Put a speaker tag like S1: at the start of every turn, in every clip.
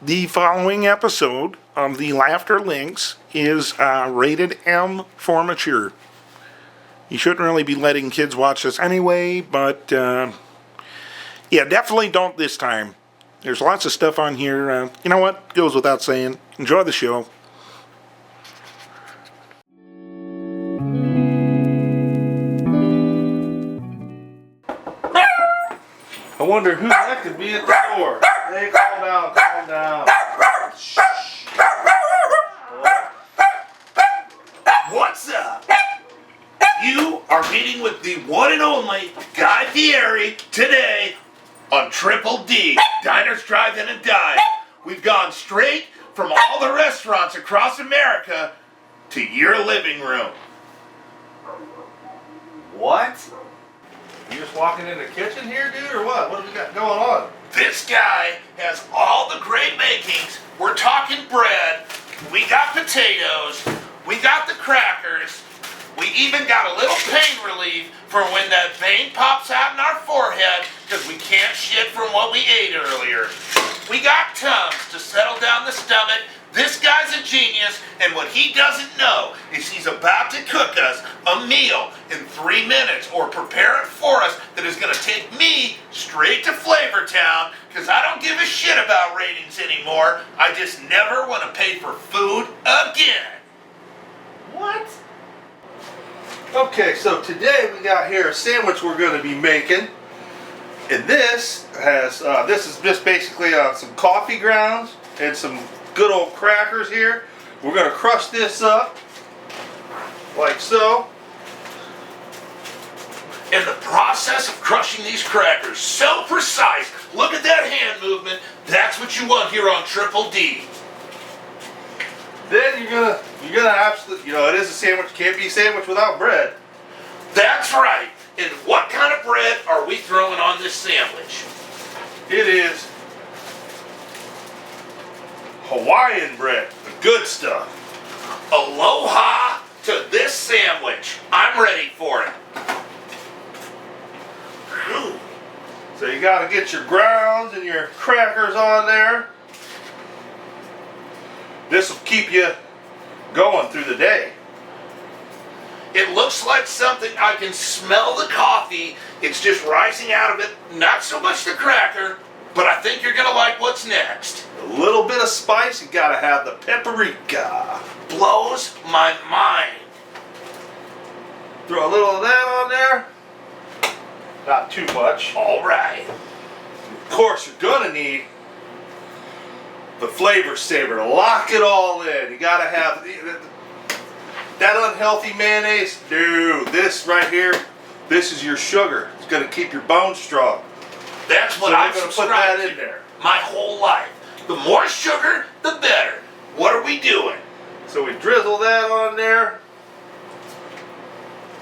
S1: The following episode of the Lafter Links is rated M for mature. You shouldn't really be letting kids watch this anyway, but yeah, definitely don't this time. There's lots of stuff on here. You know what? Goes without saying. Enjoy the show.
S2: I wonder who that could be at the door. Hey, calm down, calm down. Shh.
S3: What's up? You are meeting with the one and only Guy Fieri today on Triple D, Diners, Drive-In, and Dive. We've gone straight from all the restaurants across America to your living room.
S2: What? You just walking in the kitchen here, dude, or what? What have we got going on?
S3: This guy has all the great makings. We're talking bread, we got potatoes, we got the crackers, we even got a little pain relief for when that vein pops out in our forehead because we can't shit from what we ate earlier. We got Tums to settle down the stomach. This guy's a genius, and what he doesn't know is he's about to cook us a meal in 3 minutes, or prepare it for us, that is going to take me straight to Flavor Town, because I don't give a shit about ratings anymore. I just never want to pay for food again.
S2: What? Okay, so today we got here a sandwich we're going to be making. And this has, this is just basically some coffee grounds and some good old crackers here. We're going to crush this up like so.
S3: And the process of crushing these crackers, so precise. Look at that hand movement. That's what you want here on Triple D.
S2: Then you're gonna absolutely, you know, it is a sandwich. Can't be a sandwich without bread.
S3: That's right. And what kind of bread are we throwing on this sandwich?
S2: It is Hawaiian bread, the good stuff.
S3: Aloha to this sandwich. I'm ready for it. Ooh.
S2: So you got to get your grounds and your crackers on there. This will keep you going through the day.
S3: It looks like something. I can smell the coffee. It's just rising out of it. Not so much the cracker, but I think you're going to like what's next.
S2: A little bit of spice, you got to have the paprika.
S3: Blows my mind.
S2: Throw a little of that on there. Not too much.
S3: All right.
S2: Of course, you're going to need the flavor saver to lock it all in. You got to have that unhealthy mayonnaise. Dude, this right here, this is your sugar. It's going to keep your bones strong.
S3: That's what
S2: So
S3: I've
S2: we're gonna put
S3: subscribed
S2: that in
S3: to
S2: there.
S3: my whole life. The more sugar, the better. What are we doing?
S2: So we drizzle that on there.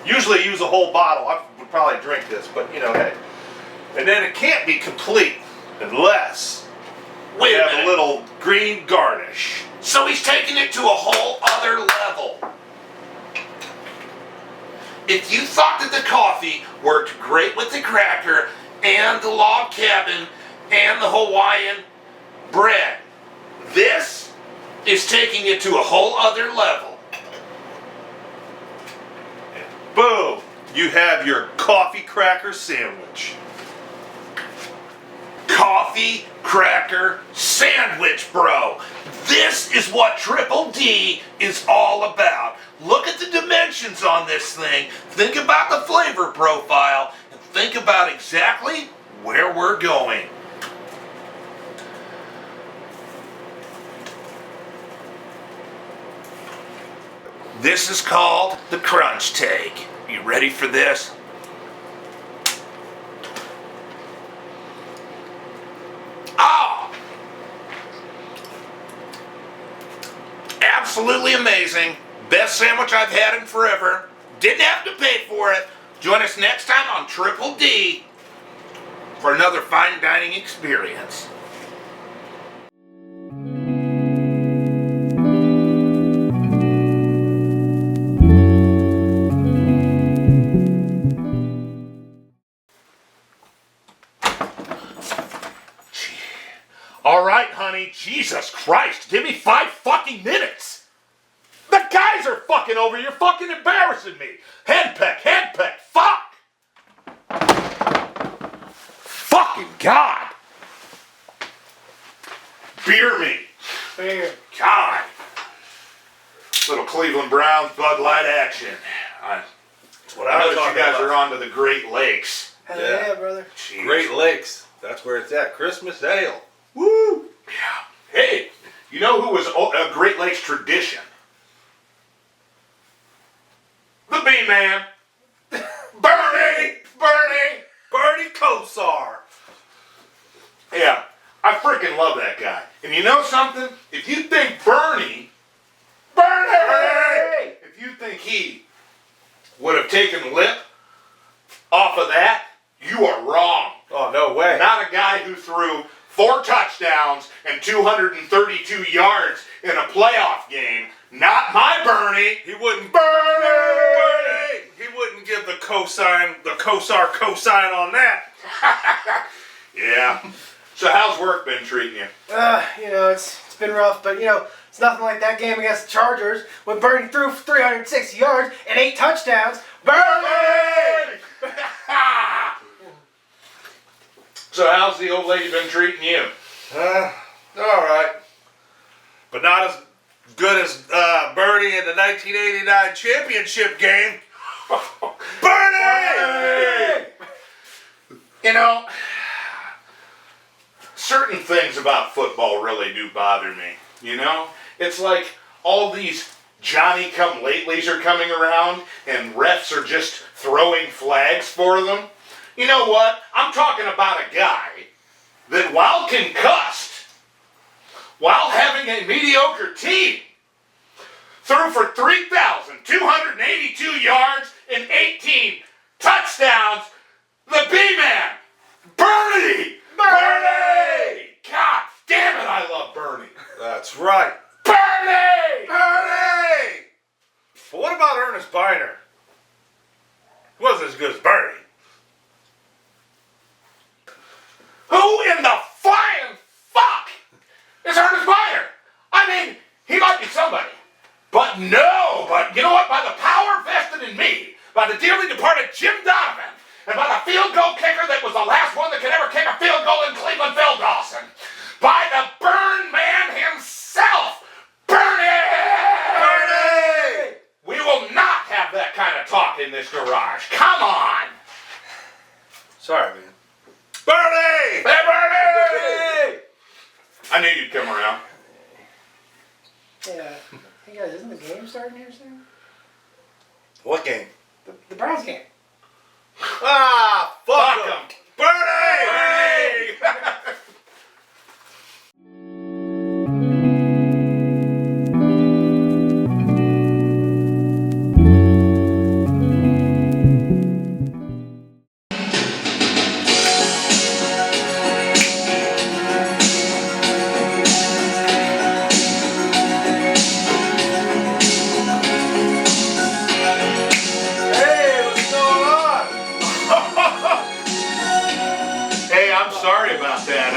S2: Usually use a whole bottle. I would probably drink this, but you know, hey. And then it can't be complete unless
S3: Wait
S2: we
S3: a
S2: have
S3: minute.
S2: a little green garnish.
S3: So he's taking it to a whole other level. If you thought that the coffee worked great with the cracker and the log cabin and the Hawaiian bread, this is taking it to a whole other level.
S2: Boom! You have your coffee cracker sandwich.
S3: Coffee cracker sandwich, bro. This is what Triple D is all about. Look at the dimensions on this thing. Think about the flavor profile, and think about exactly where we're going. This is called the crunch take. You ready for this? Oh! Absolutely amazing. Best sandwich I've had in forever. Didn't have to pay for it. Join us next time on Triple D for another fine dining experience. All right, honey, Jesus Christ, give me 5 fucking minutes. The guys are fucking over, you're fucking embarrassing me. Head peck, fuck. Fucking God. Beer me.
S4: Beer.
S3: God. Little Cleveland Browns Bud Light action.
S2: That's what
S3: I
S2: I
S3: know
S2: was
S3: that you
S2: talking
S3: guys
S2: about.
S3: are on to the Great Lakes.
S4: Hell
S2: Yeah.
S4: yeah, brother.
S3: Jeez.
S2: Great Lakes. That's where it's at. Christmas Ale.
S3: Woo! Yeah. Hey, you know who was a Great Lakes tradition? The B-Man. Bernie!
S2: Bernie Kosar.
S3: Yeah, I freaking love that guy. And you know something? If you think Bernie, if you think he would have taken lip off of that, you are wrong.
S2: Oh, no way.
S3: Not a guy who threw 4 touchdowns and 232 yards in a playoff game. Not my Bernie.
S2: He wouldn't.
S3: Bernie!
S2: He wouldn't give the cosign, the Kosar cosign on that.
S3: Yeah. So how's work been treating you?
S4: It's been rough, but it's nothing like that game against the Chargers when Bernie threw 360 yards and 8 touchdowns. Bernie!
S3: So how's the old lady been treating you?
S2: All right. But not as good as Bernie in the 1989 championship game. Bernie!
S3: You know, certain things about football really do bother me, you know? It's like all these Johnny-come-latelys are coming around and refs are just throwing flags for them. You know what? I'm talking about a guy that while concussed, while having a mediocre team, threw for 3,282 yards and 18 touchdowns. The B-Man, Bernie! God damn it, I love Bernie.
S2: That's right.
S3: Bernie!
S2: But what about Ernest Biner? He wasn't as good as Bernie.
S3: Who in the flying fuck is Ernest Biner? I mean, he might be somebody. But you know what? By the power vested in me, by the dearly departed Jim Donovan, and by the field goal kicker that was the last one that could ever kick a field goal in Cleveland, Phil Dawson, by the Burn Man himself, Bernie! We will not have that kind of talk in this garage. Come on!
S2: Sorry, man. Bernie!
S3: Hey, Bernie! I knew you'd come around.
S4: Yeah. Hey guys, isn't the game starting here soon?
S2: What game?
S4: The Browns game.
S2: Ah, fuck
S3: Fuck
S2: him.
S3: 'em.
S2: Bernie! Hey, what's going on?
S3: Hey, I'm sorry about that.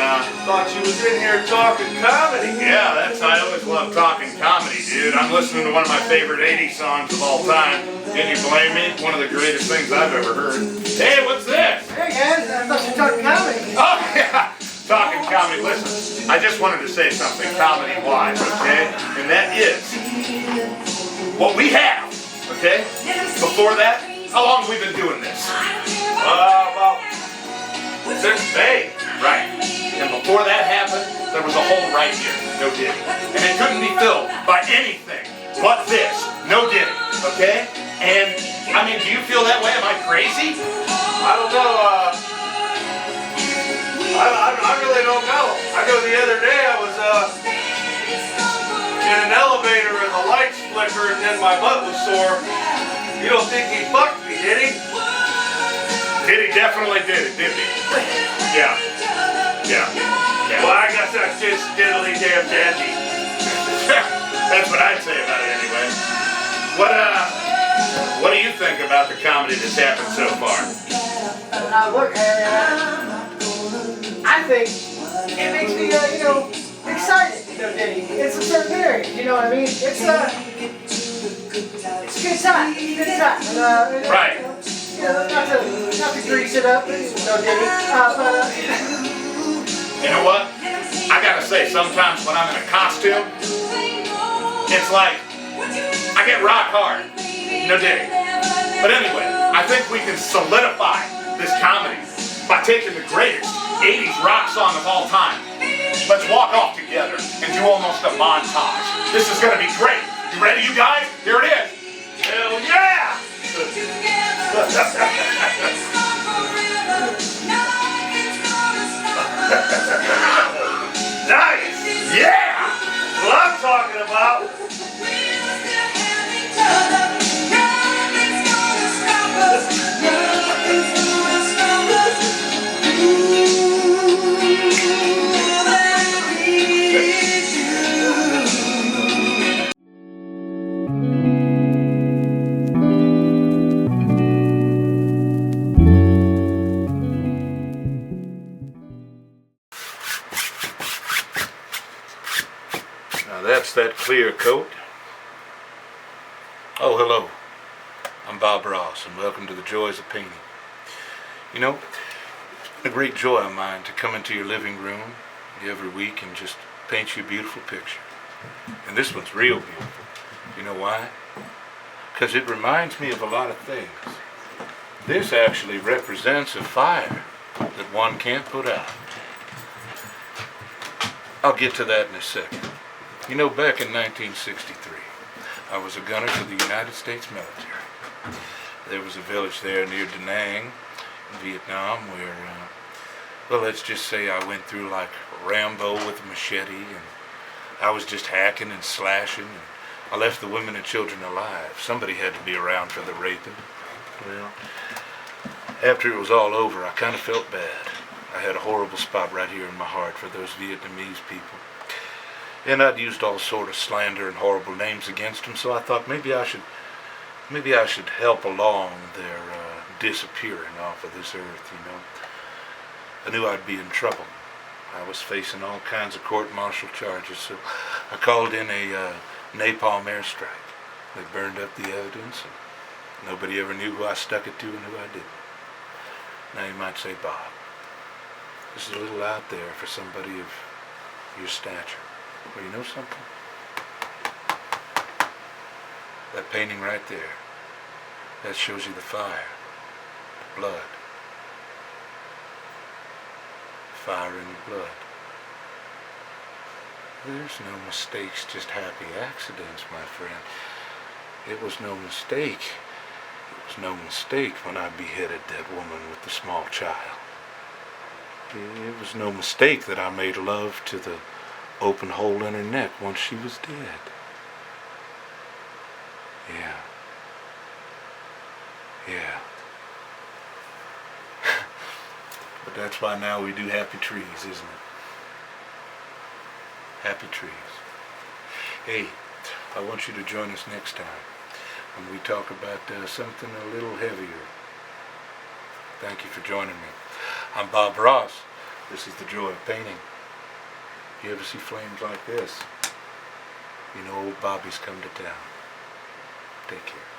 S2: Thought you was in here talking comedy.
S3: Yeah, I always love talking comedy, dude. I'm listening to one of my favorite 80s songs of all time. Can you blame me? One of the greatest things I've ever heard. Hey, what's this?
S4: Hey guys, I thought you were talking comedy.
S3: Oh, yeah. Talking comedy. Listen, I just wanted to say something comedy-wise, okay? And that is what we have, okay? Before that, how long have we been doing this?
S2: About
S3: Since May. Right. And before that happened, there was a hole right here. No digging. And it couldn't be filled by anything but this. No digging. Okay? And, I mean, do you feel that way? Am I crazy?
S2: I don't know, I really don't know. I know the other day I was in an elevator and the lights flickered and then my butt was sore. You don't think he fucked me, did he?
S3: He definitely did it, didn't he? Yeah. Yeah.
S2: Well, I guess that's just diddly damn dandy.
S3: That's what I'd say about it anyway. What do you think about the comedy that's happened so far?
S4: Look, Harry, I think it makes me, excited, Diddy. It's a certain area, you know what I mean? It's a good time. It's a good time. And,
S3: Right.
S4: Not to grease it up, Diddy.
S3: You know what? I gotta say, sometimes when I'm in a costume, it's like I get rock hard. No dig. But anyway, I think we can solidify this comedy by taking the greatest 80s rock song of all time. Let's walk off together and do almost a montage. This is gonna be great. You ready, you guys? Here it is. Hell yeah! Nice! Yeah! What I'm talking about. Now that's that clear coat. Oh, hello. I'm Bob Ross, and welcome to the Joys of Painting. You know, it's a great joy of mine to come into your living room every week and just paint you a beautiful picture. And this one's real beautiful. You know why? Because it reminds me of a lot of things. This actually represents a fire that one can't put out. I'll get to that in a second. You know, back in 1963, I was a gunner for the United States military. There was a village there near Da Nang in Vietnam where, well, let's just say I went through like Rambo with a machete, and I was just hacking and slashing, and I left the women and children alive. Somebody had to be around for the raping. Well, after it was all over, I kind of felt bad. I had a horrible spot right here in my heart for those Vietnamese people. And I'd used all sort of slander and horrible names against them, so I thought maybe I should help along their disappearing off of this earth, you know. I knew I'd be in trouble. I was facing all kinds of court-martial charges, so I called in a napalm airstrike. They burned up the evidence, and nobody ever knew who I stuck it to and who I didn't. Now you might say, Bob, this is a little out there for somebody of your stature. Well, you know something? That painting right there, that shows you the fire, the blood. Fire in the blood. There's no mistakes, just happy accidents, my friend. It was no mistake. It was no mistake when I beheaded that woman with the small child. It was no mistake that I made love to the open hole in her neck once she was dead. Yeah. Yeah. But that's why now we do happy trees, isn't it? Happy trees. Hey, I want you to join us next time when we talk about something a little heavier. Thank you for joining me. I'm Bob Ross. This is the Joy of Painting. You ever see flames like this? You know old Bobby's come to town. Take care.